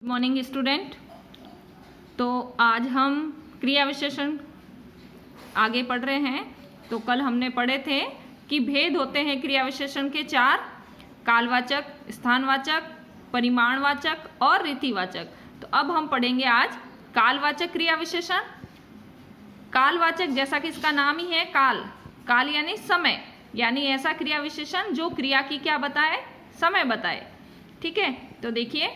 Morning student. तो आज हम क्रिया विशेषण आगे पढ़ रहे हैं। तो कल हमने पढ़े थे कि भेद होते हैं क्रिया विशेषण के चार: कालवाचक, स्थानवाचक, परिमाणवाचक और रीतिवाचक। तो अब हम पढ़ेंगे आज कालवाचक क्रिया विशेषण। कालवाचक जैसा कि इसका नाम ही है, काल। काल यानी समय, यानी ऐसा क्रिया विशेषण जो क्रिया की क्या बताए, समय बताए। ठीक है, तो देखिए,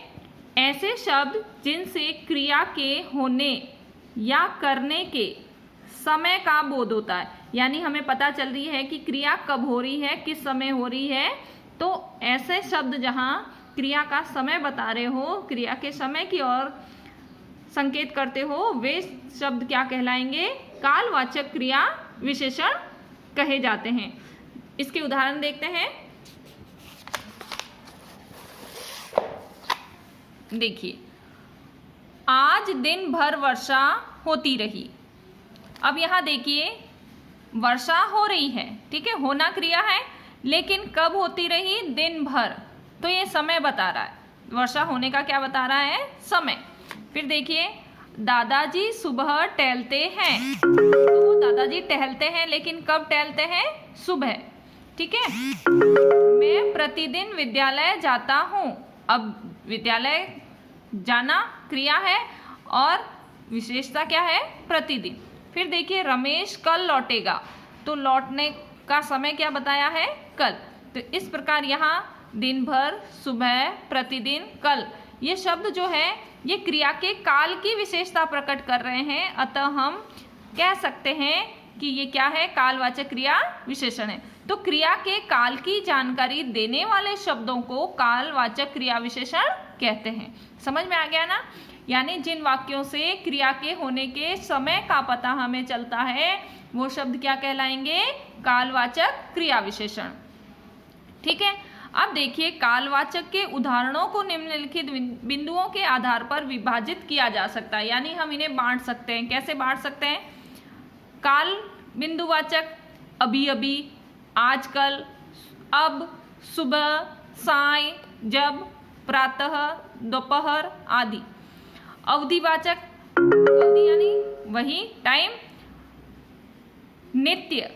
ऐसे शब्द जिनसे क्रिया के होने या करने के समय का बोध होता है, यानी हमें पता चल रही है कि क्रिया कब हो रही है, किस समय हो रही है। तो ऐसे शब्द जहाँ क्रिया का समय बता रहे हो, क्रिया के समय की ओर संकेत करते हो, वे शब्द क्या कहलाएंगे? कालवाचक क्रिया विशेषण कहे जाते हैं। इसके उदाहरण देखते हैं। देखिए, आज दिन भर वर्षा होती रही। अब यहाँ देखिए, वर्षा हो रही है, ठीक है, होना क्रिया है, लेकिन कब होती रही? दिन भर। तो ये समय बता रहा है, वर्षा होने का क्या बता रहा है? समय। फिर देखिए, दादाजी सुबह टहलते हैं। तो दादाजी टहलते हैं, लेकिन कब टहलते हैं? सुबह। ठीक है। मैं प्रतिदिन विद्यालय जाता हूँ। अब विद्यालय जाना क्रिया है और विशेषता क्या है? प्रतिदिन। फिर देखिए, रमेश कल लौटेगा। तो लौटने का समय क्या बताया है? कल। तो इस प्रकार यहाँ दिन भर, सुबह, प्रतिदिन, कल, ये शब्द जो है ये क्रिया के काल की विशेषता प्रकट कर रहे हैं। अतः हम कह सकते हैं कि ये क्या है? कालवाचक क्रिया विशेषण है। तो क्रिया के काल की जानकारी देने वाले शब्दों को कालवाचक क्रिया विशेषण कहते हैं। समझ में आ गया ना? यानी जिन वाक्यों से क्रिया के होने के समय का पता हमें चलता है, वो शब्द क्या कहलाएंगे? कालवाचक क्रिया विशेषण। ठीक है। अब देखिए, कालवाचक के उदाहरणों को निम्नलिखित बिंदुओं के आधार पर विभाजित किया जा सकता है, यानी हम इन्हें बांट सकते हैं। कैसे बांट सकते हैं? काल बिंदुवाचक: अभी अभी, आजकल, अब, सुबह, साय, जब, प्रातः, दोपहर आदि। अवधिवाचक: अवधि यानी वही, टाइम, नित्य,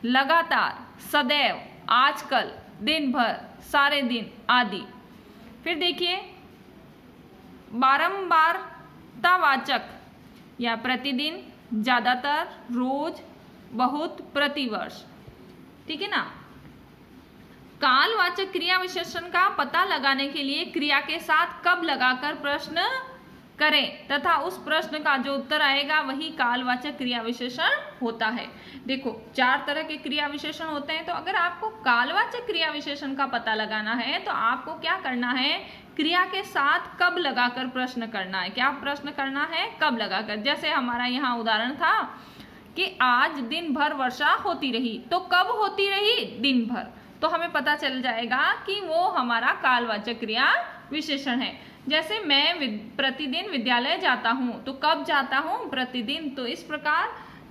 लगातार, सदैव, आजकल, दिन भर, सारे दिन आदि। फिर देखिए, बारंबारतावाचक या प्रतिदिन, ज्यादातर, रोज, बहुत, प्रतिवर्ष। ठीक है ना? कालवाचक क्रिया विशेषण का पता लगाने के लिए क्रिया के साथ कब लगाकर प्रश्न करें तथा उस प्रश्न का जो उत्तर आएगा वही कालवाचक क्रिया विशेषण होता है। देखो, चार तरह के क्रिया विशेषण होते हैं। तो अगर आपको कालवाचक क्रिया विशेषण का पता लगाना है तो आपको क्या करना है? क्रिया के साथ कब लगाकर प्रश्न करना है। क्या प्रश्न करना है? कब लगाकर। जैसे हमारा यहाँ उदाहरण था कि आज दिन भर वर्षा होती रही। तो कब होती रही? दिन भर। तो हमें पता चल जाएगा कि वो हमारा कालवाचक क्रिया विशेषण है। जैसे मैं प्रतिदिन विद्यालय जाता हूँ। तो कब जाता हूँ? प्रतिदिन। तो इस प्रकार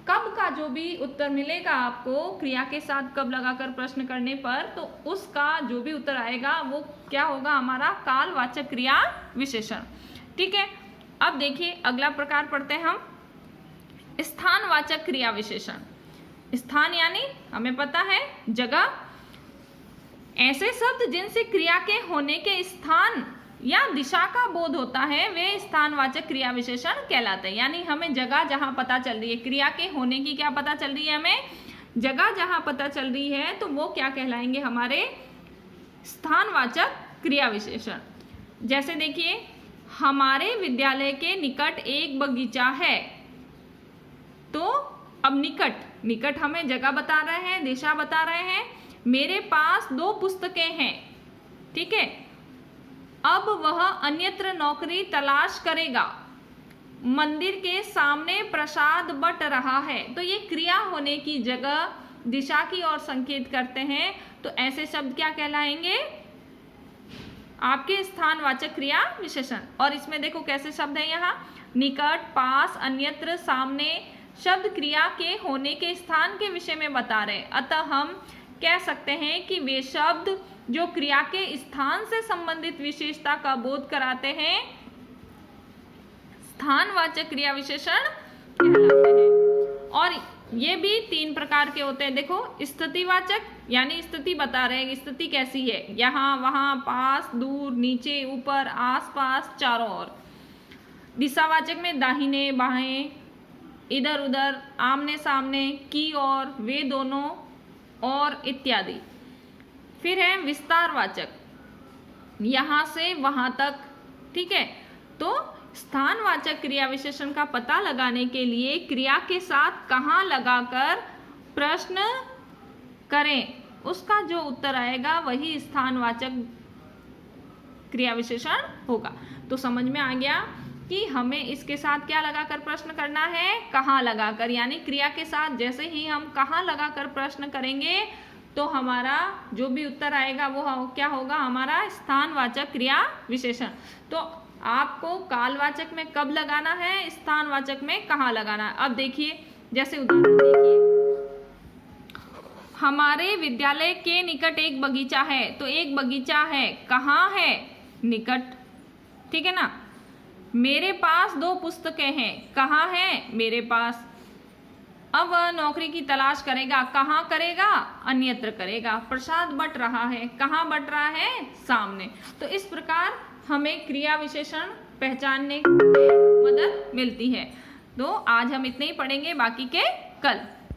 कब का जो भी उत्तर मिलेगा आपको क्रिया के साथ कब लगाकर प्रश्न करने पर, तो उसका जो भी उत्तर आएगा वो क्या होगा? हमारा कालवाचक क्रिया विशेषण। ठीक है। अब देखिए, अगला प्रकार पढ़ते हैं हम, स्थानवाचक क्रिया विशेषण। स्थान यानी हमें पता है जगह। ऐसे शब्द जिनसे क्रिया के होने के स्थान या दिशा का बोध होता है वे स्थानवाचक क्रिया विशेषण कहलाते हैं। यानी हमें जगह जहां पता चल रही है, क्रिया के होने की क्या पता चल रही है? हमें जगह जहां पता चल रही है, तो वो क्या कहलाएंगे? हमारे स्थानवाचक क्रिया विशेषण। जैसे देखिए, हमारे विद्यालय के निकट एक बगीचा है। तो अब निकट हमें जगह बता रहे हैं, दिशा बता रहे हैं। मेरे पास 2 पुस्तकें हैं। ठीक है। अब वह अन्यत्र नौकरी तलाश करेगा। मंदिर के सामने प्रसाद बट रहा है। तो ये क्रिया होने की जगह, दिशा की ओर संकेत करते हैं। तो ऐसे शब्द क्या कहलाएंगे? आपके स्थानवाचक क्रिया विशेषण। और इसमें देखो कैसे शब्द है यहाँ, निकट, पास, अन्यत्र, सामने। शब्द क्रिया के होने के स्थान के विषय में बता रहे। अतः हम कह सकते हैं कि वे शब्द जो क्रिया के स्थान से संबंधित विशेषता का बोध कराते हैं स्थानवाचक क्रिया विशेषण कहलाते हैं। और ये भी 3 प्रकार के होते हैं। देखो, स्थितिवाचक यानी स्थिति बता रहे हैं स्थिति कैसी है, यहाँ वहाँ, पास, दूर, नीचे, ऊपर, आस पास, चारों ओर। दिशावाचक में दाहिने बाएं, इधर उधर, आमने सामने, की ओर, वे दोनों, और इत्यादि। फिर है विस्तारवाचक, यहाँ से वहाँ तक। ठीक है, तो स्थानवाचक क्रिया विशेषण का पता लगाने के लिए क्रिया के साथ कहाँ लगाकर प्रश्न करें, उसका जो उत्तर आएगा वही स्थानवाचक क्रिया विशेषण होगा। तो समझ में आ गया कि हमें इसके साथ क्या लगाकर प्रश्न करना है, कहाँ लगाकर, यानी क्रिया के साथ जैसे ही हम कहाँ लगाकर प्रश्न करेंगे तो हमारा जो भी उत्तर आएगा वो क्या होगा, हमारा स्थानवाचक क्रिया विशेषण। तो आपको कालवाचक में कब लगाना है, स्थानवाचक में कहाँ लगाना है। अब देखिए, जैसे उदाहरण देखिए, हमारे विद्यालय के निकट एक बगीचा है। तो एक बगीचा है, कहाँ है, निकट। ठीक है ना। मेरे पास 2 पुस्तकें हैं, कहाँ है, मेरे पास। अब वह नौकरी की तलाश करेगा, कहाँ करेगा, अन्यत्र करेगा। प्रसाद बट रहा है, कहाँ बट रहा है, सामने। तो इस प्रकार हमें क्रिया विशेषण पहचानने में मदद मिलती है। तो आज हम इतने ही पढ़ेंगे, बाकी के कल।